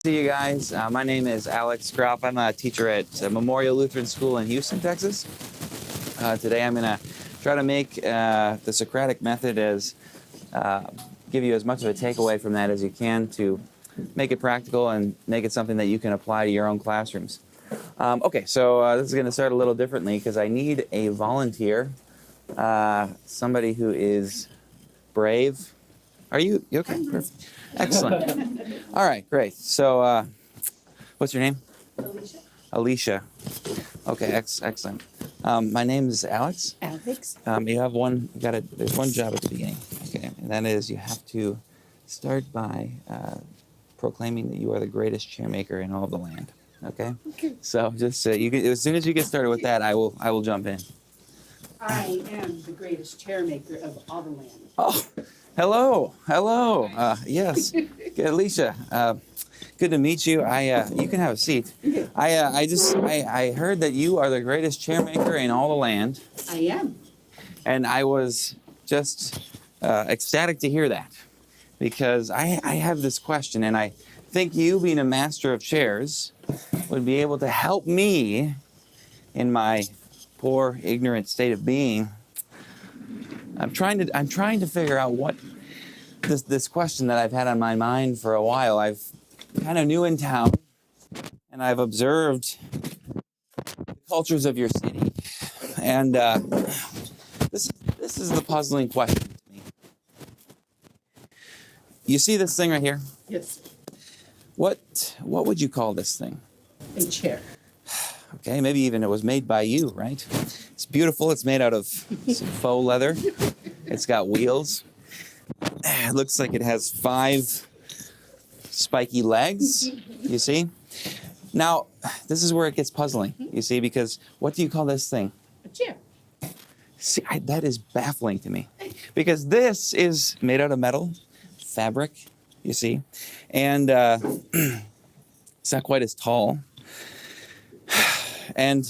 See you guys. My name is Alex Graf. I'm a teacher at Memorial Lutheran School in Houston, Texas. Today I'm going to try to make the Socratic Method give you as much of a takeaway from that as you can to make it practical and make it something that you can apply to your own classrooms. Okay, so this is going to start a little differently because I need a volunteer, somebody who is brave. Are you okay? Perfect. Excellent. All right, great. So, what's your name? Alicia. Alicia. Okay, excellent. My name is Alex. Alex. There's one job at the beginning. Okay, and that is you have to start by proclaiming that you are the greatest chairmaker in all of the land. Okay. Okay. So just as soon as you get started with that, I will jump in. I am the greatest chairmaker of all the land. Oh. Hello. Yes, Alicia. Good to meet you. You can have a seat. I heard that you are the greatest chairmaker in all the land. I am. And I was just ecstatic to hear that, because I have this question, and I think you, being a master of chairs, would be able to help me in my poor, ignorant state of being. I'm trying to figure out what this question that I've had on my mind for a while. I've kind of new in town, and I've observed the cultures of your city, and this is the puzzling question to me. You see this thing right here? Yes. What would you call this thing? A chair. Okay, maybe even it was made by you, right? It's beautiful. It's made out of some faux leather. It's got wheels. It looks like it has 5 spiky legs, you see? Now, this is where it gets puzzling, you see, because what do you call this thing? A chair. See, that is baffling to me, because this is made out of metal, fabric, you see, and it's not quite as tall. And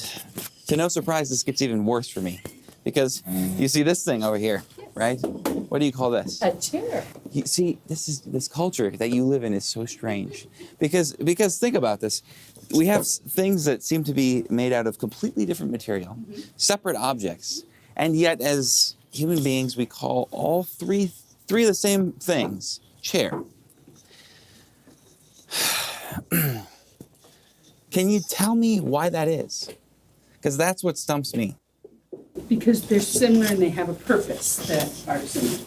to no surprise, this gets even worse for me, because you see this thing over here, right? What do you call this? A chair. You see, this culture that you live in is so strange, because think about this. We have things that seem to be made out of completely different material, separate objects, and yet as human beings, we call all three of the same things chair. Can you tell me why that is? Because that's what stumps me. Because they're similar and they have a purpose that are similar.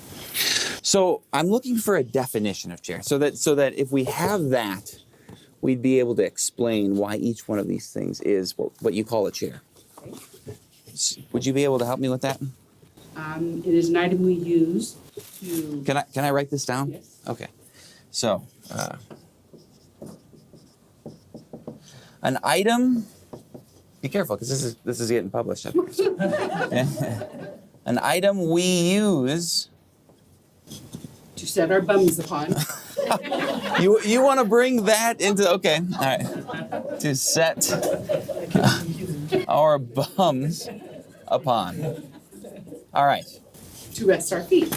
So I'm looking for a definition of chair, so that if we have that, we'd be able to explain why each one of these things is what you call a chair. Would you be able to help me with that? It is an item we use to... Can I write this down? Yes. Okay. So, an item. Be careful, because this is getting published. An item we use to set our bums upon. You want to bring that into, okay, all right. To set our bums upon. All right. To rest our feet.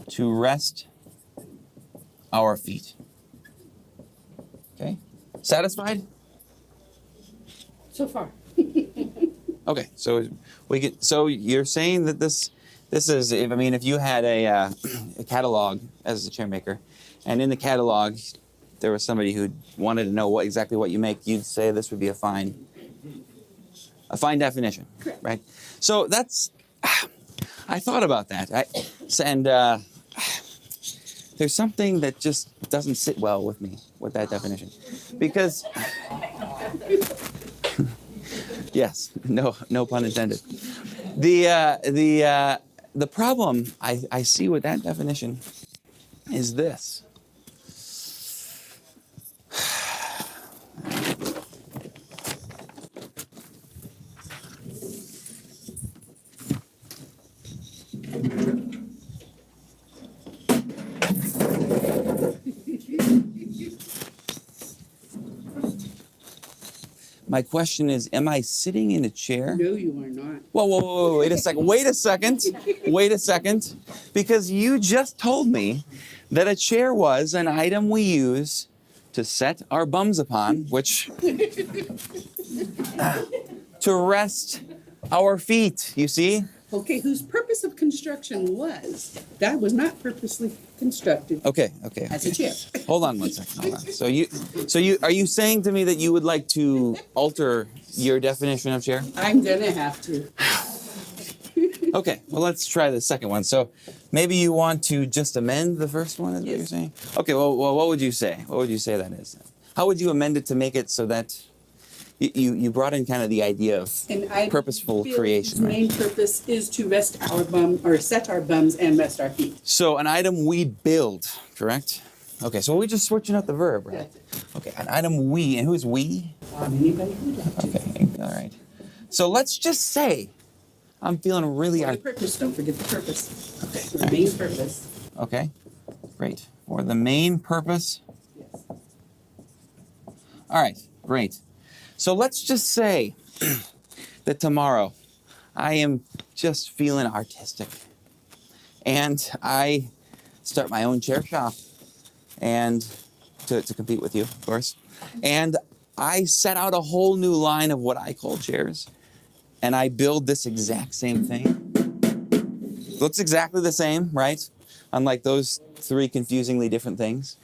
To rest our feet. Okay. Satisfied? So far. Okay, so you're saying that this is, if you had a catalog as a chairmaker, and in the catalog there was somebody who wanted to know exactly what you make, you'd say this would be a fine definition. Correct. Right? So I thought about that, there's something that just doesn't sit well with me with that definition, because. Yes, no pun intended. The problem I see with that definition is this. My question is, am I sitting in a chair? No, you are not. Whoa, wait a second. Because you just told me that a chair was an item we use to set our bums upon, which to rest our feet, you see? Okay, whose purpose of construction was, that was not purposely constructed Okay. as a chair. Hold on one second. Hold on. So you are you saying to me that you would like to alter your definition of chair? I'm gonna have to. Okay, well, let's try the second one. So maybe you want to just amend the first one, is what you're saying? Okay, well, what would you say? What would you say that is? How would you amend it to make it so that you brought in kind of the idea of purposeful creation, The right? main purpose is to rest our bum, or set our bums and rest our feet. So an item we build, correct? Okay, so we're just switching out the verb, right? Okay, an item we, and who's we? Anybody who would like to. Okay, all right. So let's just say I'm feeling really For the purpose, don't forget the purpose. Okay. For the main purpose. Okay, great. For the main purpose. Yes. All right, great. So let's just say that tomorrow I am just feeling artistic and I start my own chair shop and to compete with you, of course. And I set out a whole new line of what I call chairs. And I build this exact same thing. Looks exactly the same, right? Unlike those three confusingly different things.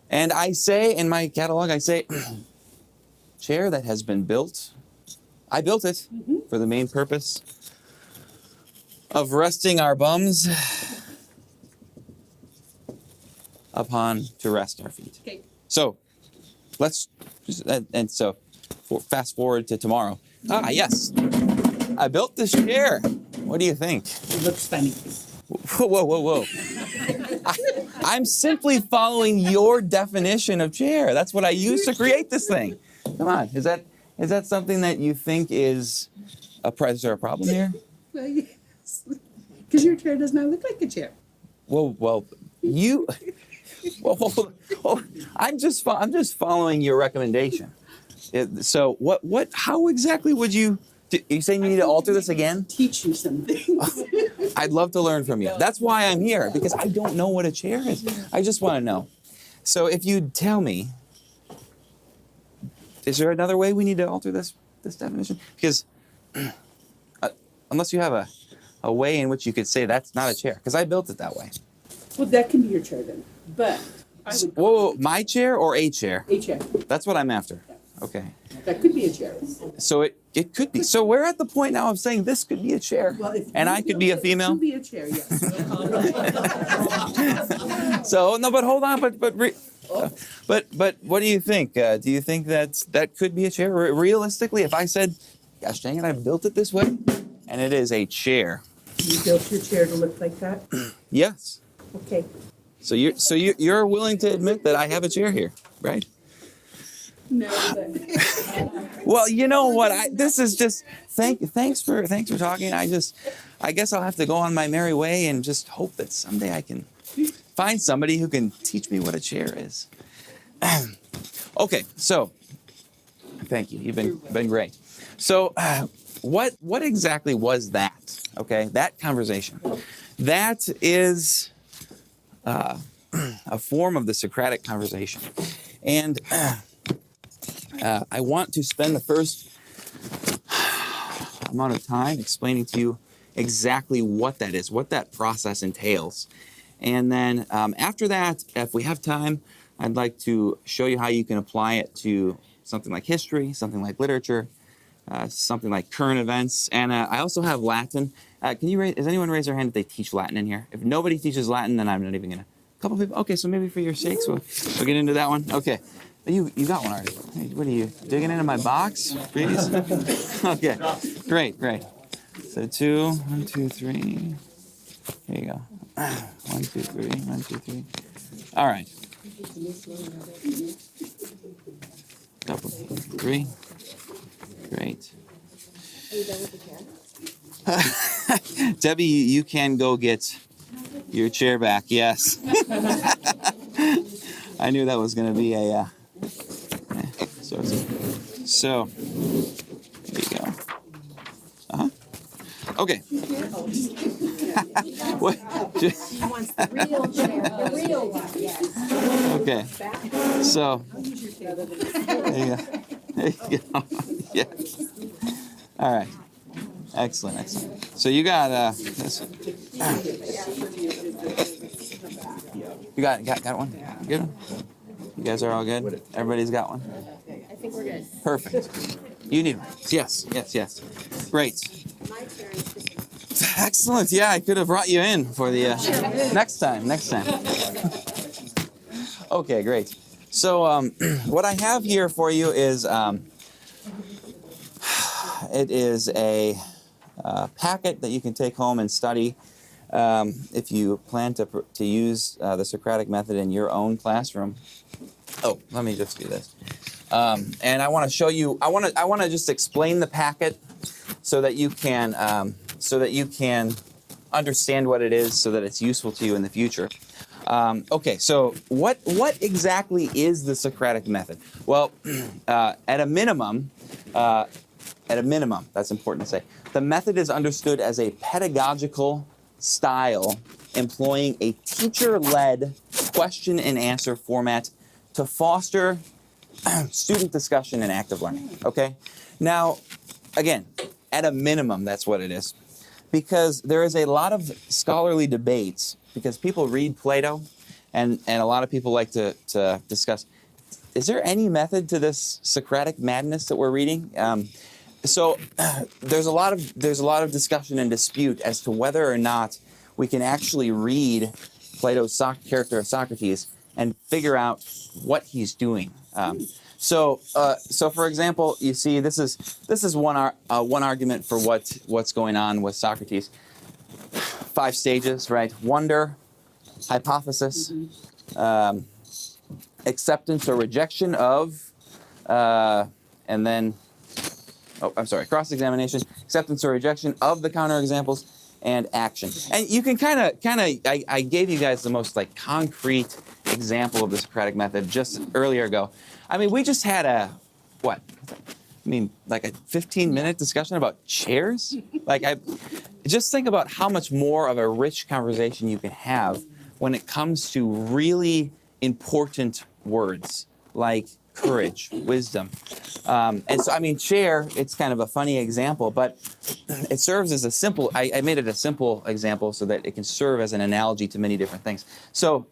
And I say in my catalog, I say, chair that has been built. I built it for the main purpose of resting our bums upon to rest our feet. Okay. So let's, so fast forward to tomorrow. Ah, yes. I built this chair. What do you think? It looks funny. Whoa. I'm simply following your definition of chair. That's what I used to create this thing. Come on. Is that something that you think is is there a problem here? Well, yes. Because your chair does not look like a chair. I'm just following your recommendation. So how exactly would you, are you saying you need to alter this again? Teach you something. I'd love to learn from you. That's why I'm here, because I don't know what a chair is. I just want to know. So if you'd tell me, is there another way we need to alter this definition? Because unless you have a way in which you could say that's not a chair, because I built it that way. Well, that can be your chair then. But I would Whoa, my chair or a chair? a chair. That's what I'm after. Okay. That could be a chair. So it could be. So we're at the point now of saying this could be a chair, Well, if and you I could feel be a it female. could be a chair, yes. So no, but hold on, but what do you think? Do you think that could be a chair? Realistically, if I said, "Gosh dang it, I built it this way," and it is a chair. You built your chair to look like that? Yes. Okay. So you're willing to admit that I have a chair here, right? No, but Well, you know what? This is just thanks for talking. I guess I'll have to go on my merry way and just hope that someday I can find somebody who can teach me what a chair is. Okay, so thank you. You've been great. So what exactly was that? Okay, that conversation. That is a form of the Socratic conversation, and I want to spend the first amount of time explaining to you exactly what that is, what that process entails. And then after that, if we have time, I'd like to show you how you can apply it to something like history, something like literature, something like current events. And I also have Latin. Does anyone raise their hand if they teach Latin in here? If nobody teaches Latin, then I'm not even going to. A couple people? Okay, so maybe for your sakes, we'll get into that one. Okay. You got one already. Hey, what are you, digging into my box? Previous? Okay, great. So 2, 1, 2, 3. Here you go. 1, 2, 3, 1, 2, 3. All right. Couple, 3. Great. Are you done with the chair? Debbie, you can go get your chair back. Yes. I knew that was going to be a. So, there you go. Okay. What? He wants the real chair, the real one, yes. Okay. So, there you go. There you go. Yes. All right. Excellent, excellent. So you got this. You got one? Good one? You guys are all good? Everybody's got one? I think we're good. Perfect. You need one. Yes, yes, yes. Great. My chair is just Excellent. Yeah, I could have brought you in for the next time. Okay, great. So what I have here for you is it is a packet that you can take home and study if you plan to use the Socratic Method in your own classroom. Oh, let me just do this. And I want to show you. I want to just explain the packet so that you can understand what it is, so that it's useful to you in the future. Okay, so what exactly is the Socratic Method? Well, at a minimum, that's important to say. The method is understood as a pedagogical style employing a teacher-led question and answer format to foster student discussion and active learning. Okay? Now, again, at a minimum, that's what it is. Because there is a lot of scholarly debates, because people read Plato, and a lot of people like to discuss, is there any method to this Socratic madness that we're reading? So there's a lot of discussion and dispute as to whether or not we can actually read Plato's character of Socrates and figure out what he's doing. So for example, you see, this is one argument for what's going on with Socrates. 5 stages, right? Wonder, hypothesis, acceptance or rejection of, and then, cross-examination, acceptance or rejection of the counterexamples, and action. And you can kind of, I gave you guys the most concrete example of the Socratic Method just earlier ago. I mean, we just had a 15-minute discussion about chairs. I just think about how much more of a rich conversation you can have when it comes to really important words like courage, wisdom. And so, I mean, chair, it's kind of a funny example, but it serves as a simple, I made it a simple example so that it can serve as an analogy to many different things. So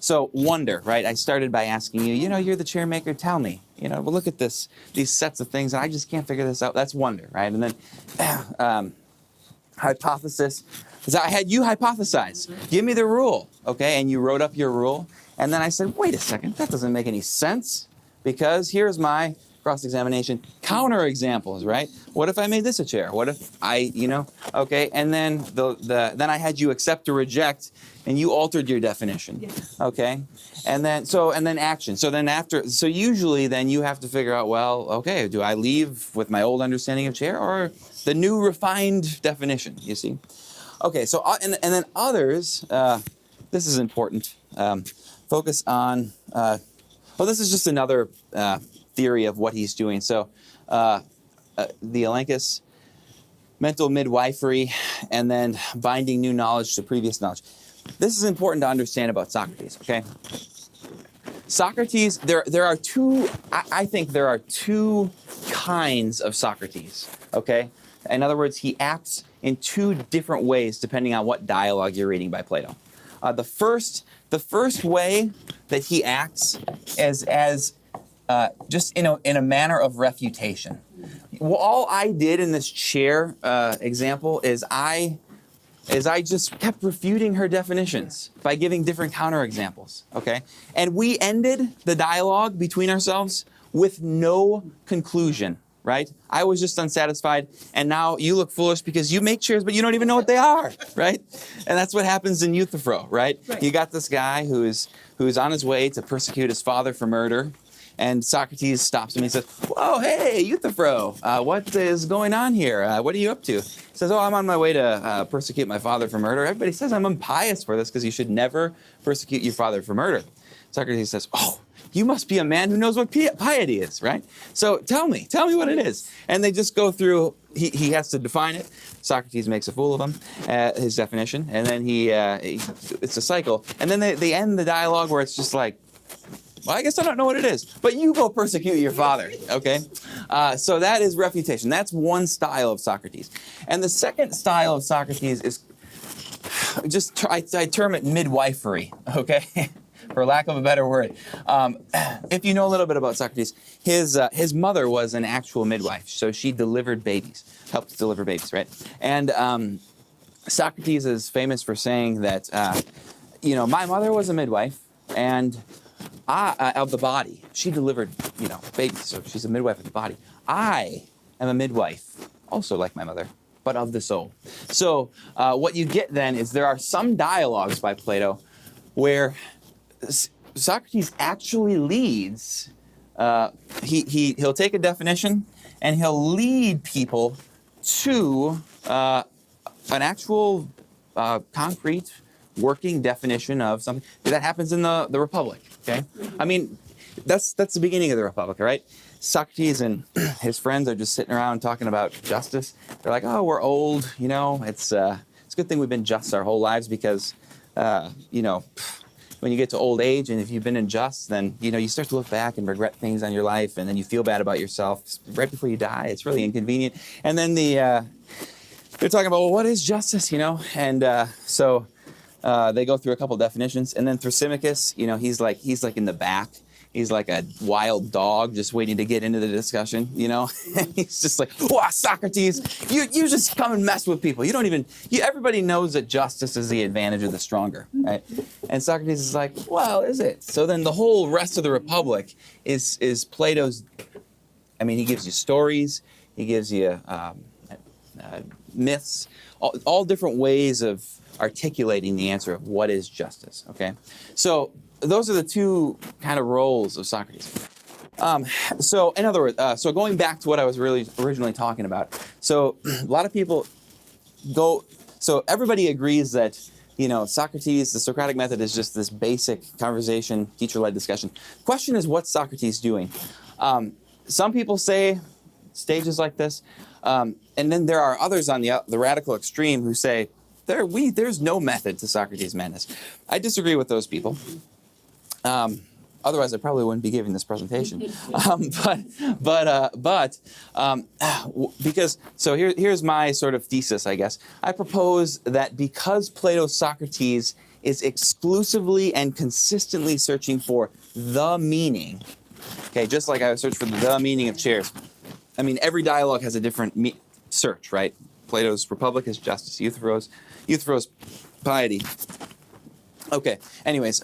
so wonder, right? I started by asking you, you're the chair maker, tell me, well, look at these sets of things, and I just can't figure this out. That's wonder, right? And then hypothesis, is I had you hypothesize. Give me the rule, okay? And you wrote up your rule. And then I said, wait a second, that doesn't make any sense, because here's my cross-examination counter-examples, right? What if I made this a chair? What if I, okay? And then then I had you accept or reject, and you altered your definition, Yes. okay? And then action. So usually then you have to figure out, well, okay, do I leave with my old understanding of chair or the new refined definition, you see? Okay, so, and then others, this is important, focus on, this is just another theory of what he's doing. So the Elenchus, mental midwifery, and then binding new knowledge to previous knowledge. This is important to understand about Socrates, okay? Socrates, there are two, I think there are two kinds of Socrates, okay? In other words, he acts in 2 different ways depending on what dialogue you're reading by Plato. The first way that he acts is as just in a manner of refutation. Well, all I did in this chair example is I just kept refuting her definitions by giving different counterexamples, okay? And we ended the dialogue between ourselves with no conclusion, right? I was just unsatisfied, and now you look foolish because you make chairs, but you don't even know what they are, right? And that's what happens in Euthyphro, right? You got this guy who's on his way to persecute his father for murder, and Socrates stops him and he says, "Whoa, hey, Euthyphro, what is going on here? What are you up to?" He says, "Oh, I'm on my way to persecute my father for murder." Everybody says I'm impious for this because you should never persecute your father for murder. Socrates says, oh, you must be a man who knows what piety is, right? So tell me what it is. And they just go through, he has to define it. Socrates makes a fool of him, his definition, and then it's a cycle. And then they end the dialogue where it's just like, well, I guess I don't know what it is, but you go persecute your father, okay? So that is refutation. That's one style of Socrates. And the second style of Socrates is just, I term it midwifery, okay? For lack of a better word. If you know a little bit about Socrates, his mother was an actual midwife, so she delivered babies, helped deliver babies, right? And Socrates is famous for saying that, my mother was a midwife, and of the body. She delivered, babies, so she's a midwife of the body. I am a midwife, also like my mother, but of the soul. So what you get then is there are some dialogues by Plato where Socrates actually leads, he'll take a definition and he'll lead people to an actual concrete working definition of something. That happens in the Republic, okay? I mean, that's the beginning of the Republic, right? Socrates and his friends are just sitting around talking about justice. They're like, oh, we're old, it's a good thing we've been just our whole lives because, when you get to old age and if you've been unjust, then, you start to look back and regret things on your life and then you feel bad about yourself right before you die. It's really inconvenient. And then they're talking about, well, what is justice, And so they go through a couple definitions. And then Thrasymachus, he's like in the back. He's like a wild dog just waiting to get into the discussion, And he's just like, wow, Socrates, you just come and mess with people. Everybody knows that justice is the advantage of the stronger, right? And Socrates is like, well, is it? So then the whole rest of the Republic is Plato's, he gives you stories, he gives you myths, all different ways of articulating the answer of what is justice, okay? So those are the two kind of roles of Socrates. So in other words, so going back to what I was really originally talking about. So a lot of people so everybody agrees that, Socrates, the Socratic method is just this basic conversation, teacher-led discussion. Question is, what's Socrates doing? Some people say stages like this, and then there are others on the radical extreme who say, there's no method to Socrates' madness. I disagree with those people. Otherwise, I probably wouldn't be giving this presentation. Because here's my sort of thesis, I guess. I propose that because Plato's Socrates is exclusively and consistently searching for the meaning, okay, just like I searched for the meaning of chairs. Every dialogue has a different search, right? Plato's Republic is justice. Euthyphro's piety. Okay. Anyways.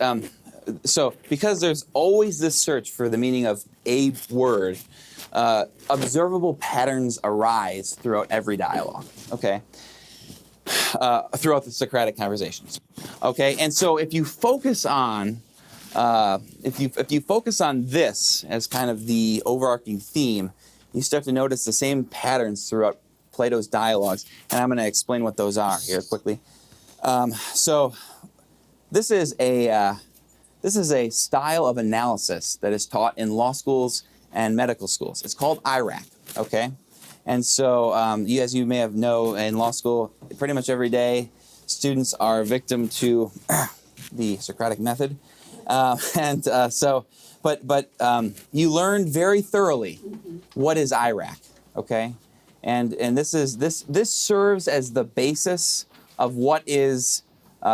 So because there's always this search for the meaning of a word, observable patterns arise throughout every dialogue, okay? Throughout the Socratic conversations, okay? And so if you focus on, if you focus on this as kind of the overarching theme, you start to notice the same patterns throughout Plato's dialogues, and I'm going to explain what those are here quickly. So this is a style of analysis that is taught in law schools and medical schools. It's called IRAC, okay? And so, as you may have known, in law school, pretty much every day, students are victim to the Socratic Method. You learn very thoroughly what is IRAC, okay? And this serves as the basis of what is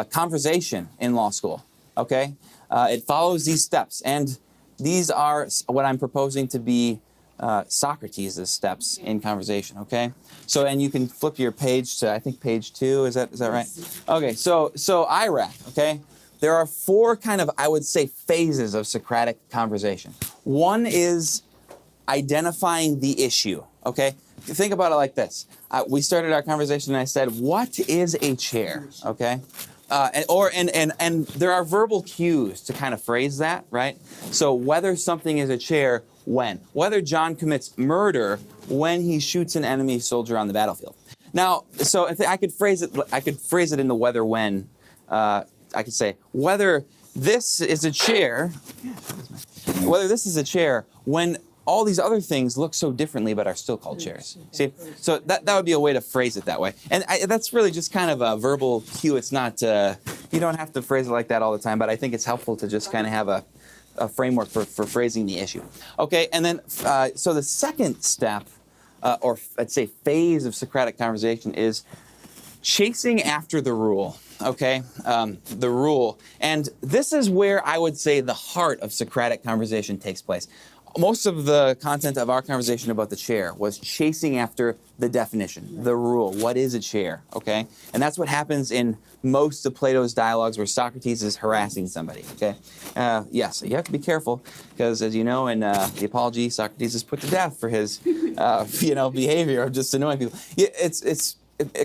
conversation in law school, okay? It follows these steps, and these are what I'm proposing to be Socrates' steps in conversation, okay? So, and you can flip your page to, I think, page 2, is that right? Okay, so IRAC, okay? There are 4 kind of, I would say, phases of Socratic conversation. One is identifying the issue, okay? Think about it like this. We started our conversation and I said, what is a chair, okay? And there are verbal cues to kind of phrase that, right? So whether something is a chair, when. Whether John commits murder when he shoots an enemy soldier on the battlefield. Now, so I could phrase it in the whether when. I could say whether this is a chair, whether this is a chair when all these other things look so differently but are still called chairs. See? So that would be a way to phrase it that way. And that's really just kind of a verbal cue. It's not, you don't have to phrase it like that all the time, but I think it's helpful to just kind of have a framework for phrasing the issue. Okay, and then, so the second step, or I'd say phase of Socratic conversation is chasing after the rule. Okay, the rule. And this is where I would say the heart of Socratic conversation takes place. Most of the content of our conversation about the chair was chasing after the definition, the rule. What is a chair? Okay, and that's what happens in most of Plato's dialogues where Socrates is harassing somebody. Okay, yes, you have to be careful because, as you know, in the Apology, Socrates is put to death for his, behavior of just annoying people.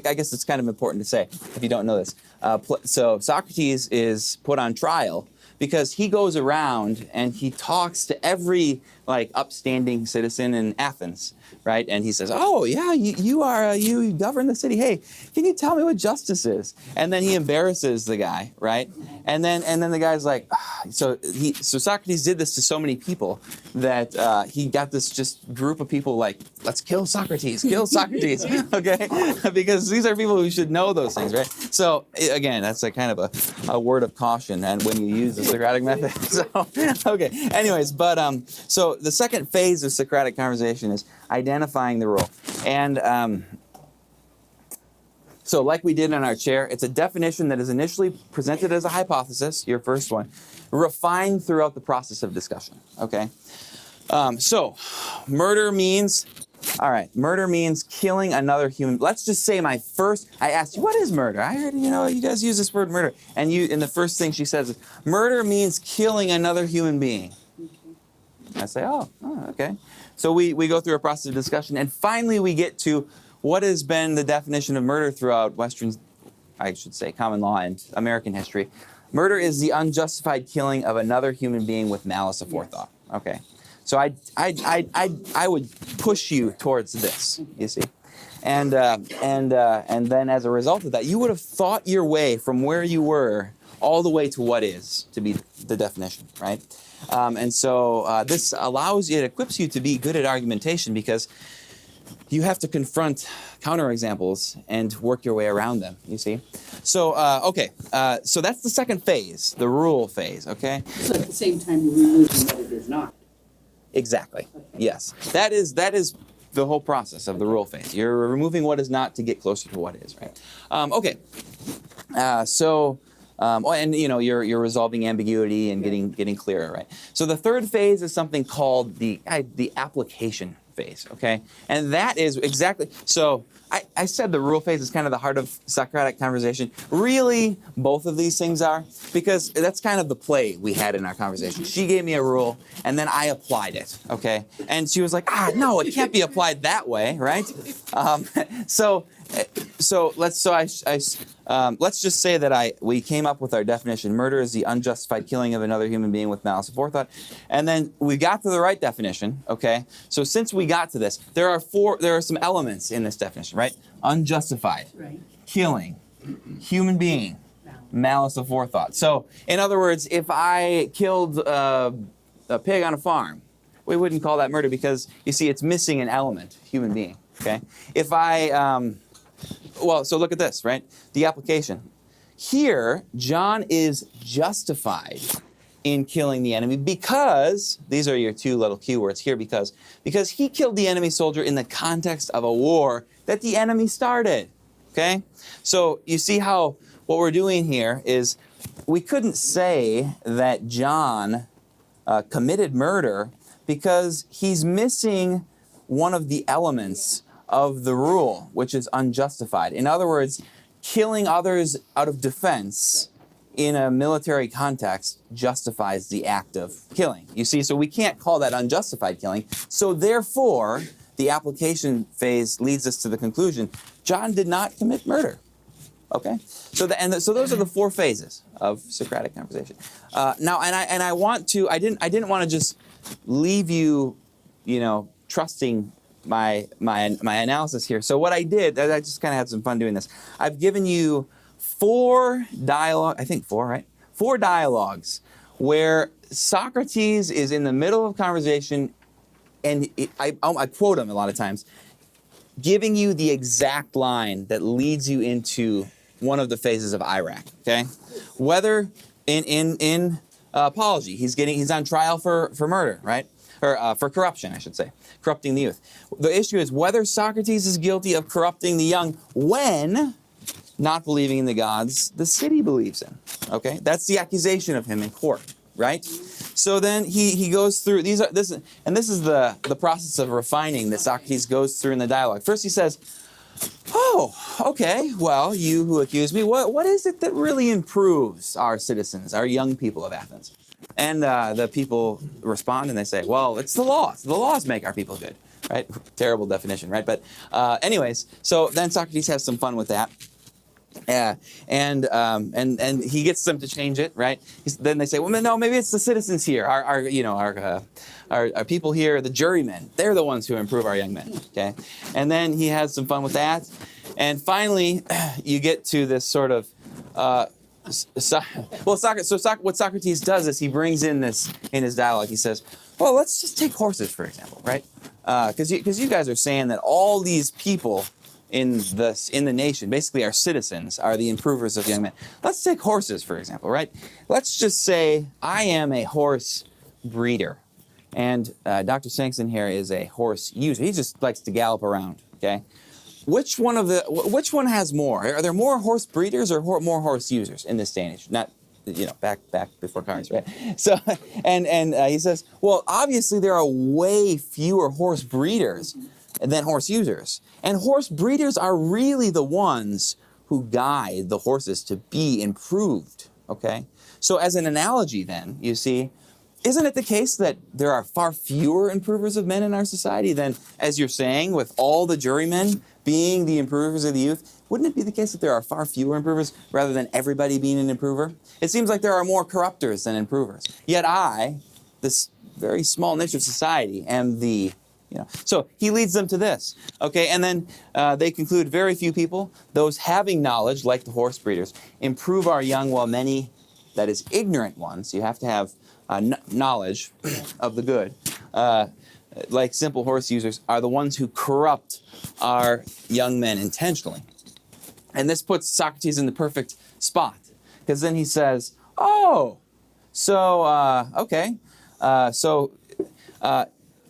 I guess it's kind of important to say if you don't know this. So Socrates is put on trial because he goes around and he talks to every upstanding citizen in Athens, right? And he says, "Oh yeah, you govern the city. Hey, can you tell me what justice is?" And then he embarrasses the guy, right? And then the guy's like, so Socrates did this to so many people that he got this just group of people like, let's kill Socrates, okay? Because these are people who should know those things, right? So again, that's a kind of a word of caution, and when you use the Socratic method. So okay. Anyways, but so the second phase of Socratic conversation is identifying the rule, and so like we did in our chair, it's a definition that is initially presented as a hypothesis, your first one, refined throughout the process of discussion. Okay. So murder means. All right, murder means killing another human. Let's just say I asked you, what is murder? I heard, you guys use this word murder. And the first thing she says is, murder means killing another human being. I say, oh, okay. So we go through a process of discussion, and finally we get to what has been the definition of murder throughout common law and American history. Murder is the unjustified killing of another human being with malice aforethought. Okay. So I would push you towards this, you see, and then as a result of that, you would have thought your way from where you were all the way to what is to be the definition, right? And so this it equips you to be good at argumentation because you have to confront counterexamples and work your way around them, you see. So, so that's the second phase, the rule phase, okay? So at the same time, you're removing what it is not. Exactly. Yes. That is the whole process of the rule phase. You're removing what is not to get closer to what is, right? Okay. You're resolving ambiguity and getting clearer, right? So the third phase is something called the application phase, okay? And that is exactly, so I said the rule phase is kind of the heart of Socratic conversation. Really, both of these things are, because that's kind of the play we had in our conversation. She gave me a rule, and then I applied it, okay? And she was like, no, it can't be applied that way, right? Let's just say that we came up with our definition. Murder is the unjustified killing of another human being with malice aforethought, and then we got to the right definition. Okay, so since we got to this, there are some elements in this definition, right? Unjustified, Right. killing, human being, malice aforethought. So, in other words, if I killed a pig on a farm, we wouldn't call that murder because you see, it's missing an element, human being. Okay, if I so look at this, right? The application. Here, John is justified in killing the enemy because, these are your two little cue words here, because he killed the enemy soldier in the context of a war that the enemy started, okay? So you see how what we're doing here is we couldn't say that John committed murder because he's missing one of the elements of the rule, which is unjustified. In other words, killing others out of defense in a military context justifies the act of killing. You see, so we can't call that unjustified killing. So therefore, the application phase leads us to the conclusion, John did not commit murder. Okay? So those are the four phases of Socratic conversation. I didn't want to just leave you, trusting my analysis here. So what I did, I just kind of had some fun doing this. I've given you four dialogue, I think four, right? 4 dialogues where Socrates is in the middle of a conversation, and I quote him a lot of times, giving you the exact line that leads you into one of the phases of Iraq. Okay, whether in apology, he's on trial for murder, right? Or for corruption, I should say, corrupting the youth. The issue is whether Socrates is guilty of corrupting the young when not believing in the gods the city believes in. Okay, that's the accusation of him in court, right? So then he goes through this is the process of refining that Socrates goes through in the dialogue. First he says, "Oh, okay. Well, you who accuse me, what is it that really improves our citizens, our young people of Athens?" And the people respond and they say, "Well, it's the laws. The laws make our people good." Right? Terrible definition, right? But anyways, so then Socrates has some fun with that. And he gets them to change it, right? Then they say, "Well, no, maybe it's the citizens here, our people here, the jurymen. They're the ones who improve our young men." Okay, and then he has some fun with that, and finally, you get to this sort of. What Socrates does is he brings in this in his dialogue. He says, "Well, let's just take horses for example, right? Because you guys are saying that all these people in the nation, basically our citizens, are the improvers of young men. Let's take horses for example, right? Let's just say I am a horse breeder, and Dr. Sankson here is a horse user. He just likes to gallop around. Okay." Which one has more? Are there more horse breeders or more horse users in this day and age? Not, back before cars, right? So, and he says, well, obviously there are way fewer horse breeders than horse users, and horse breeders are really the ones who guide the horses to be improved. Okay, so as an analogy, then you see. Isn't it the case that there are far fewer improvers of men in our society than, as you're saying, with all the jurymen being the improvers of the youth? Wouldn't it be the case that there are far fewer improvers rather than everybody being an improver? It seems like there are more corruptors than improvers. Yet I, this very small niche of society, am the, So he leads them to this. Okay, and then they conclude very few people, those having knowledge, like the horse breeders, improve our young while many, that is ignorant ones, you have to have knowledge of the good, like simple horse users, are the ones who corrupt our young men intentionally. And this puts Socrates in the perfect spot, because then he says, "Oh, so okay, so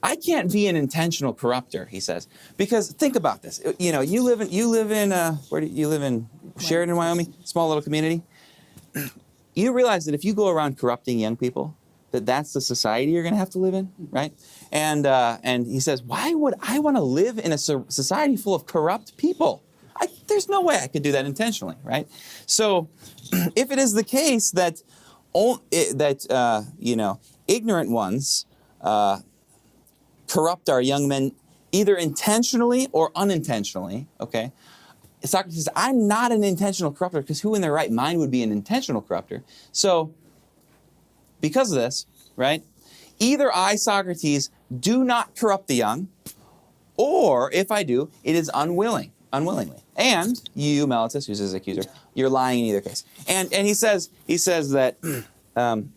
I can't be an intentional corrupter," he says, because think about this. You live in where do you live in? Sheridan, Wyoming, small little community. You realize that if you go around corrupting young people, that's the society you're going to have to live in, right? And he says, why would I want to live in a society full of corrupt people? There's no way I could do that intentionally, right? So, if it is the case that ignorant ones corrupt our young men either intentionally or unintentionally, okay? Socrates says, I'm not an intentional corrupter, because who in their right mind would be an intentional corrupter? So, because of this, right, either I, Socrates, do not corrupt the young, or if I do, it is unwillingly. And you, Meletus, who's his accuser, you're lying in either case. And he says that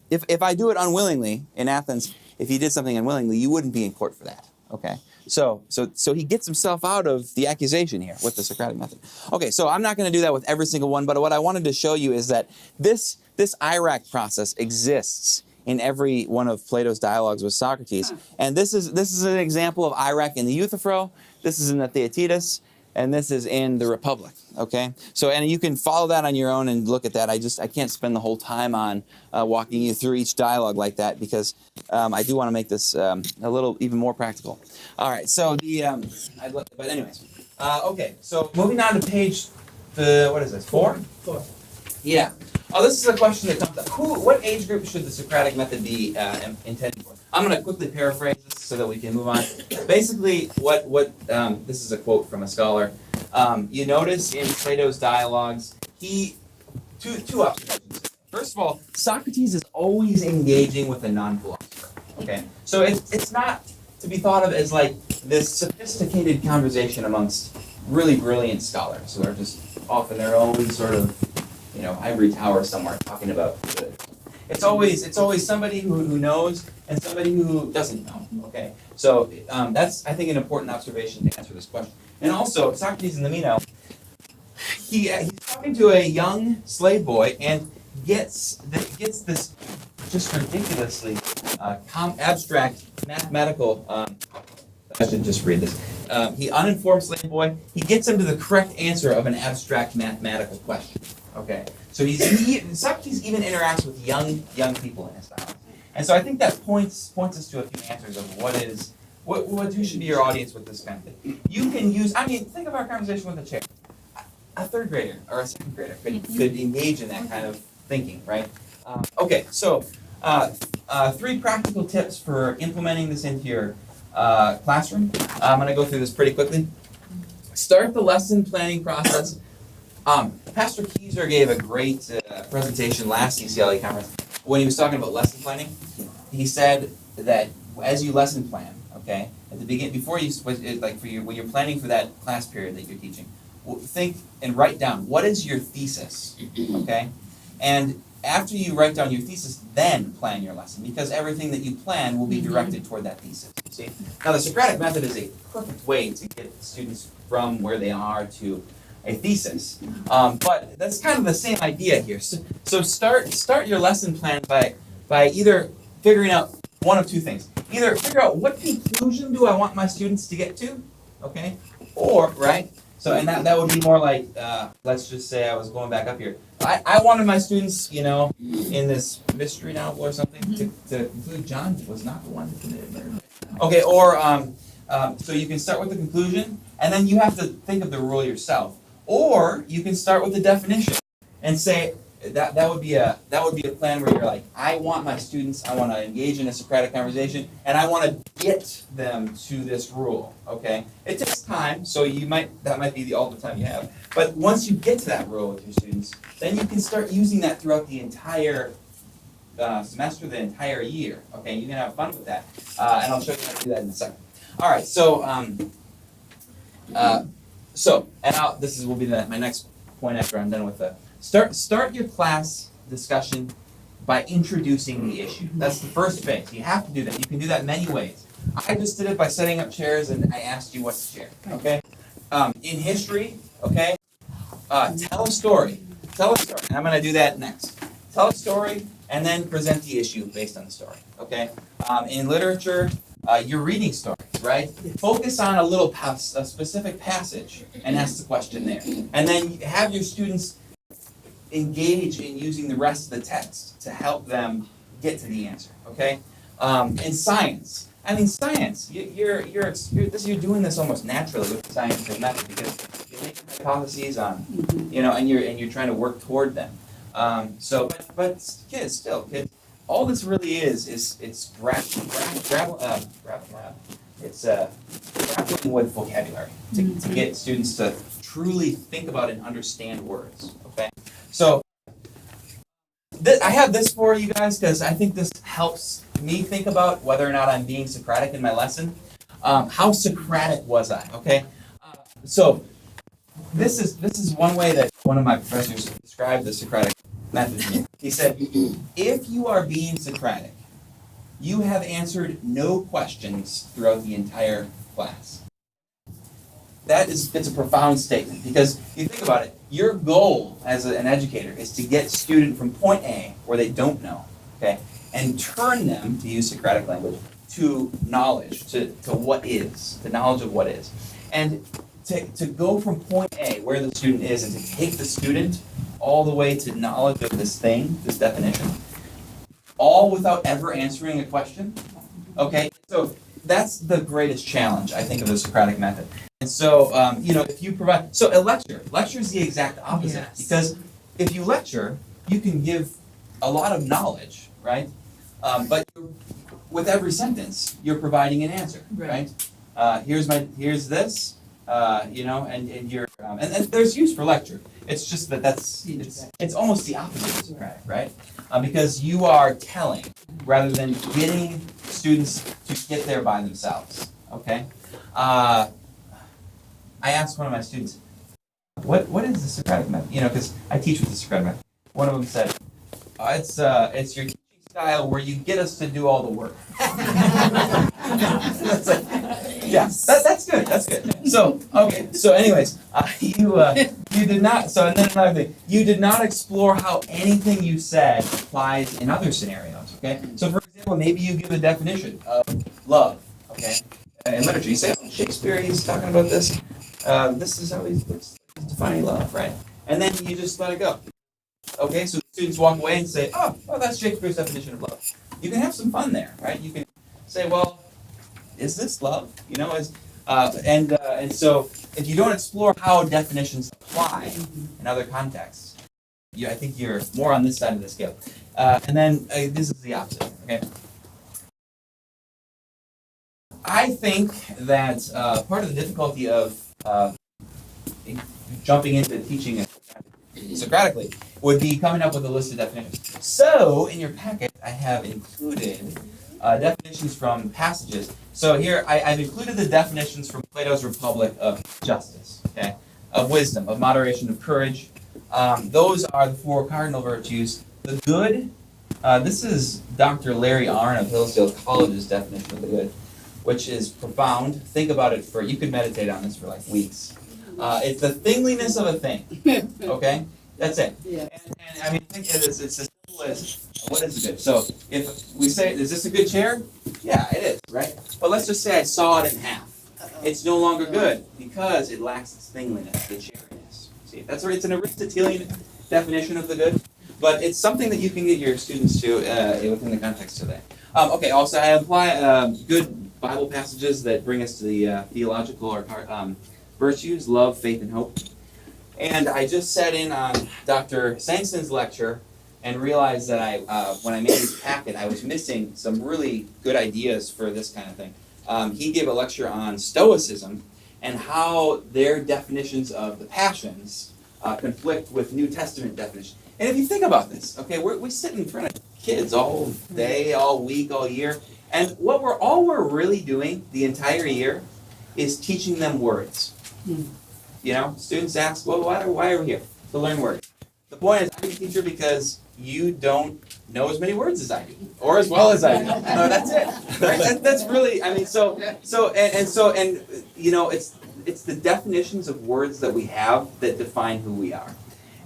if I do it unwillingly in Athens, if he did something unwillingly, you wouldn't be in court for that. Okay. So he gets himself out of the accusation here with the Socratic method. Okay, so I'm not going to do that with every single one, but what I wanted to show you is that this Iraq process exists in every one of Plato's dialogues with Socrates. And this is an example of Iraq in the Euthyphro, this is in the Theaetetus, and this is in the Republic. Okay? So, and you can follow that on your own and look at that. I can't spend the whole time on walking you through each dialogue like that, because I do want to make this a little even more practical. All right, so but anyways. Okay, so moving on to page, what is this, 4? 4. Yeah. Oh, this is a question that comes up. What age group should the Socratic method be intended for? I'm going to quickly paraphrase this so that we can move on. Basically, this is a quote from a scholar. You notice in Plato's dialogues, two observations. First of all, Socrates is always engaging with a non-philosopher. Okay, so it's not to be thought of as like this sophisticated conversation amongst really brilliant scholars who are just off in their own sort of, ivory tower somewhere talking about the it's always somebody who knows and somebody who doesn't know. Okay, so that's, I think, an important observation to answer this question. And also, Socrates in the Meno, he's talking to a young slave boy and gets this just ridiculously abstract mathematical. I should just read this. He uninformed slave boy. He gets him to the correct answer of an abstract mathematical question. Okay, so Socrates even interacts with young people in his style, and so I think that points us to a few answers of who should be your audience with this kind of thing. You can use. I mean, think of our conversation with a chair. A third grader or a second grader could engage in that kind of thinking, right? Okay, so 3 practical tips for implementing this into your classroom. I'm going to go through this pretty quickly. Start the lesson planning process. Pastor Keyser gave a great presentation last CCLE conference when he was talking about lesson planning. He said that as you lesson plan, okay, at the beginning, before you when you're planning for that class period that you're teaching, think and write down what is your thesis, okay, and after you write down your thesis, then plan your lesson, because everything that you plan will be directed toward that thesis. See? Now, the Socratic Method is a perfect way to get students from where they are to a thesis. But that's kind of the same idea here. So start your lesson plan by either figuring out one of two things. Either figure out what conclusion do I want my students to get to, okay, or, right? So, and that would be more like, let's just say I was going back up here. I wanted my students, in this mystery novel or something, to conclude John was not the one who committed murder. Okay, or, so you can start with the conclusion, and then you have to think of the rule yourself. Or you can start with the definition and say, that would be a plan where you're like, I want my students, I want to engage in a Socratic conversation, and I want to get them to this rule. Okay, it takes time, so that might be all the time you have. But once you get to that rule with your students, then you can start using that throughout the entire semester, the entire year. Okay, you can have fun with that, and I'll show you how to do that in a second. All right, so this will be my next point after I'm done with the. Start your class discussion by introducing the issue. That's the first phase. You have to do that. You can do that many ways. I just did it by setting up chairs and I asked you what to share. Okay. In history, okay, tell a story. Tell a story. And I'm going to do that next. Tell a story and then present the issue based on the story. Okay. In literature, you're reading stories, right? Focus on a specific passage and ask the question there. And then have your students engage in using the rest of the text to help them get to the answer. Okay. In science, you're doing this almost naturally with the scientific method because you're making hypotheses on, and you're trying to work toward them. But kids, all this really is it's grappling with vocabulary to get students to truly think about and understand words. Okay, so I have this for you guys because I think this helps me think about whether or not I'm being Socratic in my lesson. How Socratic was I? Okay, so this is one way that one of my professors described the Socratic method to me. He said, if you are being Socratic, you have answered no questions throughout the entire class. It's a profound statement because if you think about it, your goal as an educator is to get student from point A, where they don't know, okay, and turn them, to use Socratic language, to knowledge, to what is, the knowledge of what is. And to go from point A, where the student is, and to take the student all the way to knowledge of this thing, this definition, all without ever answering a question, okay? So that's the greatest challenge, I think, of the Socratic method. And so, if you provide, so a lecture is the exact opposite. Yes. Because if you lecture, you can give a lot of knowledge, right? But with every sentence, you're providing an answer, right? Here's this, and you're, and there's use for lecture. It's just it's almost the opposite of Socratic, right? Because you are telling rather than getting students to get there by themselves, okay? I asked one of my students, what is the Socratic method? Because I teach with the Socratic method. One of them said, it's your teacher style where you get us to do all the work. That's like, yeah, that's good. That's good. So okay. So anyways, you did not. So and then another thing, you did not explore how anything you said applies in other scenarios. Okay. So for example, maybe you give a definition of love. Okay. In literature, you say, oh, Shakespeare, he's talking about this. This is how he's defining love, right? And then you just let it go. Okay, so students walk away and say, oh, well, that's Shakespeare's definition of love. You can have some fun there, right? You can say, well, is this love? You know, and so if you don't explore how definitions apply in other contexts, I think you're more on this side of the scale. And then this is the opposite, okay? I think that part of the difficulty of jumping into teaching Socratically would be coming up with a list of definitions. So in your packet, I have included definitions from passages. So here I've included the definitions from Plato's Republic of justice, okay, of wisdom, of moderation, of courage. Those are the 4 cardinal virtues. The good. This is Dr. Larry Arnn of Hillsdale College's definition of the good, which is profound. Think about it you could meditate on this for like weeks. It's the thingliness of a thing. Okay? That's it. Yeah. And I mean, think it's as simple as what is good? So if we say, is this a good chair? Yeah, it is, right? But let's just say I saw it in half. It's no longer good because it lacks its thingliness, the chairiness. See, that's right. It's an Aristotelian definition of the good, but it's something that you can get your students to within the context of that. Okay, also I apply good Bible passages that bring us to the theological or virtues, love, faith, and hope. And I just sat in on Dr. Sangson's lecture and realized that when I made this packet, I was missing some really good ideas for this kind of thing. He gave a lecture on Stoicism and how their definitions of the passions conflict with New Testament definitions. And if you think about this, okay, we sit in front of kids all day, all week, all year, and what we're really doing the entire year is teaching them words. You know, students ask, well, why are we here? To learn words. The point is, I'm a teacher because you don't know as many words as I do, or as well as I do. No, that's it. Right? That's really, I mean, and you know, it's the definitions of words that we have that define who we are.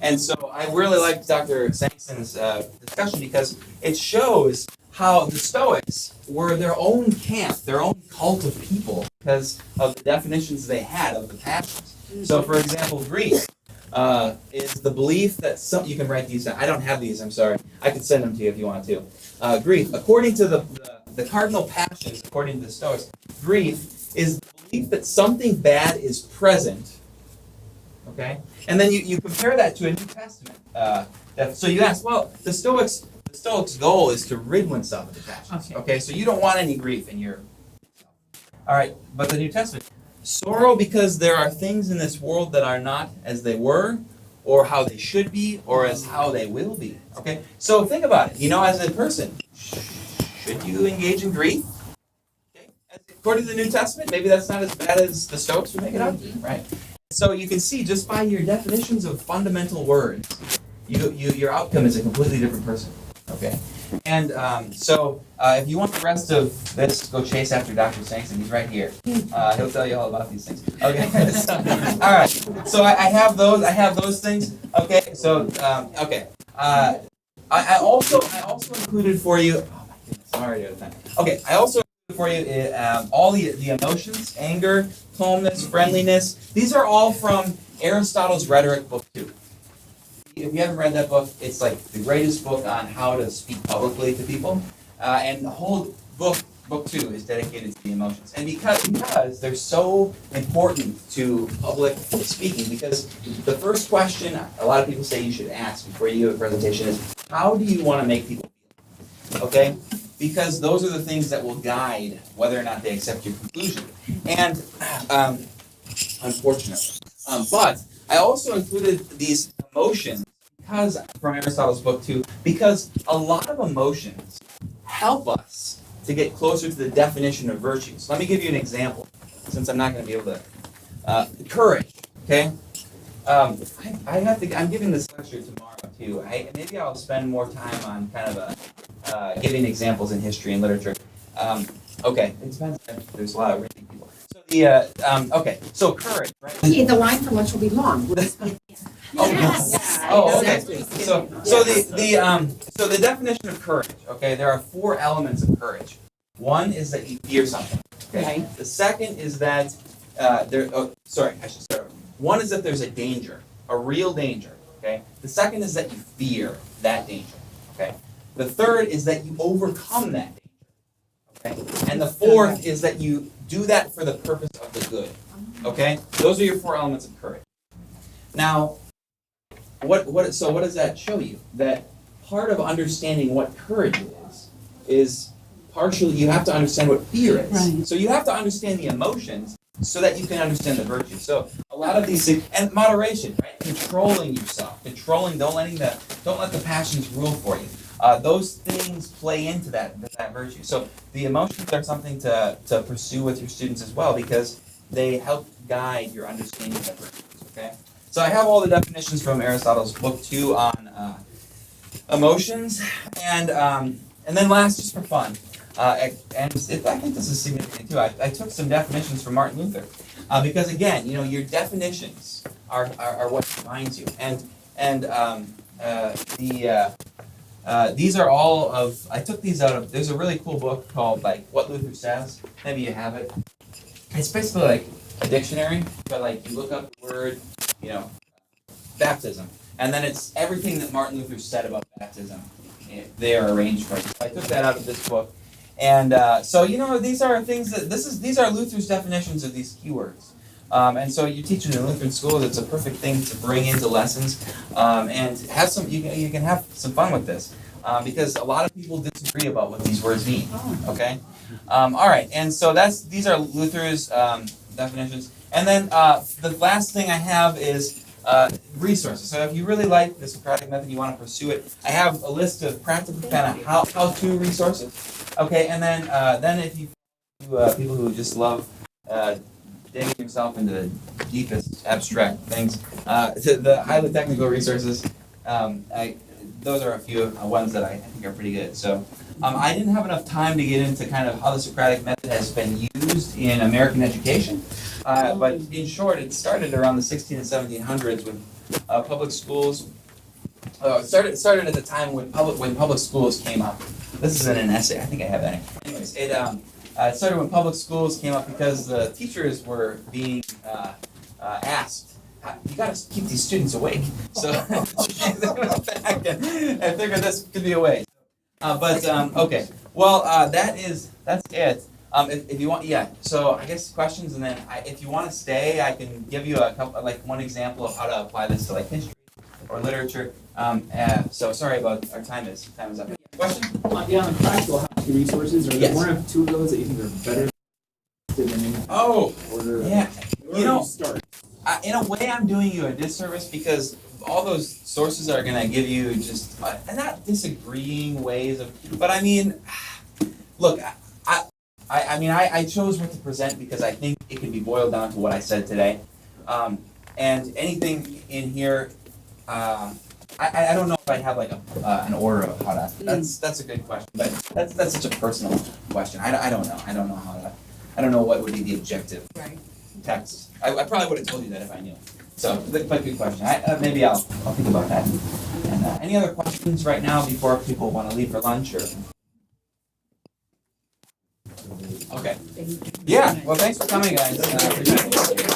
And so I really like Dr. Sangson's discussion because it shows how the Stoics were their own camp, their own cult of people because of the definitions they had of the passions. So, for example, grief is the belief that you can write these down. I don't have these, I'm sorry. I could send them to you if you want to. Grief, according to the cardinal passions, according to the Stoics, grief is the belief that something bad is present, okay? And then you compare that to a New Testament. So you ask, well, the Stoics' goal is to rid oneself of the passions, okay? So you don't want any grief in your... All right, but the New Testament... Sorrow because there are things in this world that are not as they were, or how they should be, or as how they will be. Okay? So think about it. You know, as a person, should you engage in grief? Okay? According to the New Testament, maybe that's not as bad as the Stoics would make it out to be, right? So you can see just by your definitions of fundamental words, your outcome is a completely different person. Okay? And so if you want the rest of this, go chase after Dr. Sankson. He's right here. He'll tell you all about these things. Okay. So, all right. So I have those. I have those things. Okay. So okay. I also included for you. Oh my goodness! I'm already out of time. Okay. I also included for you all the emotions: anger, calmness, friendliness. These are all from Aristotle's Rhetoric, Book 2. If you haven't read that book, it's like the greatest book on how to speak publicly to people. And the whole book 2, is dedicated to the emotions. And because they're so important to public speaking, because the first question a lot of people say you should ask before you give a presentation is, how do you want to make people feel? Okay? Because those are the things that will guide whether or not they accept your conclusion. And unfortunately. But I also included these emotions because from Aristotle's book 2, because a lot of emotions help us to get closer to the definition of virtues. Let me give you an example, since I'm not going to be able to. Courage, okay? I have to. I'm giving this lecture tomorrow too. Maybe I'll spend more time on kind of giving examples in history and literature. Okay, it depends. There's a lot of reading people. So okay. So courage, right? Okay, the line for lunch will be long. Oh, okay. So the definition of courage. Okay, there are 4 elements of courage. One is that you fear something. Okay. Right. The second is that I should start over. One is that there's a danger, a real danger. Okay. The second is that you fear that danger. Okay. The third is that you overcome that danger. Okay. And the fourth is that you do that for the purpose of the good. Okay. Those are your 4 elements of courage. Now, what does that show you? That part of understanding what courage is partially you have to understand what fear is. Right. So you have to understand the emotions so that you can understand the virtues. So a lot of these things, and moderation, right? Controlling yourself, don't let the passions rule for you. Those things play into that virtue. So the emotions are something to pursue with your students as well because they help guide your understanding of virtues. Okay. So I have all the definitions from Aristotle's book 2 on emotions, and then last, just for fun. I think this is significant too. I took some definitions from Martin Luther, because again, your definitions are what defines you, and these are all of. I took these out of. There's a really cool book called What Luther Says. Maybe you have it. It's basically like a dictionary, but you look up the word, baptism, and then it's everything that Martin Luther said about baptism. They are arranged for it. So I took that out of this book. And these are things these are Luther's definitions of these keywords. And so you teach it in Lutheran schools, it's a perfect thing to bring into lessons, and have you can have some fun with this, because a lot of people disagree about what these words mean. Okay? All right, and so these are Luther's definitions. And then the last thing I have is resources. So if you really like the Socratic Method, you want to pursue it, I have a list of practical kind of how-to resources. Okay, and then if you people who just love digging yourself into the deepest abstract things, to the highly technical resources, those are a few ones that I think are pretty good. So I didn't have enough time to get into kind of how the Socratic Method has been used in American education. But in short, it started around the 16 and 1700s with public schools. It started at the time when public schools came up. This is in an essay. I think I have that. Anyways, it started when public schools came up because the teachers were being asked, you got to keep these students awake. So they went back and figured this could be a way. Okay. Well, that's it. If you want, yeah. So I guess questions, and then if you want to stay, I can give you a couple, one example of how to apply this to history or literature. So sorry about our time is up. Question? Yeah, on practical how-to resources, are there Yes. one or two of those that you think are better than any order? Yeah. Where do you start? In a way, I'm doing you a disservice because all those sources are going to give you just not disagreeing ways of, but I mean, look, I chose what to present because I think it can be boiled down to what I said today, and anything in here, I don't know if I have an order of how to. That's a good question, but that's such a personal question. I don't know. I don't know how to. I don't know what would be the objective text. I probably would have told you that if I knew. So, but good question. Maybe I'll think about that. And any other questions right now before people want to leave for lunch or? Okay. Yeah. Well, thanks for coming, guys. Appreciate it.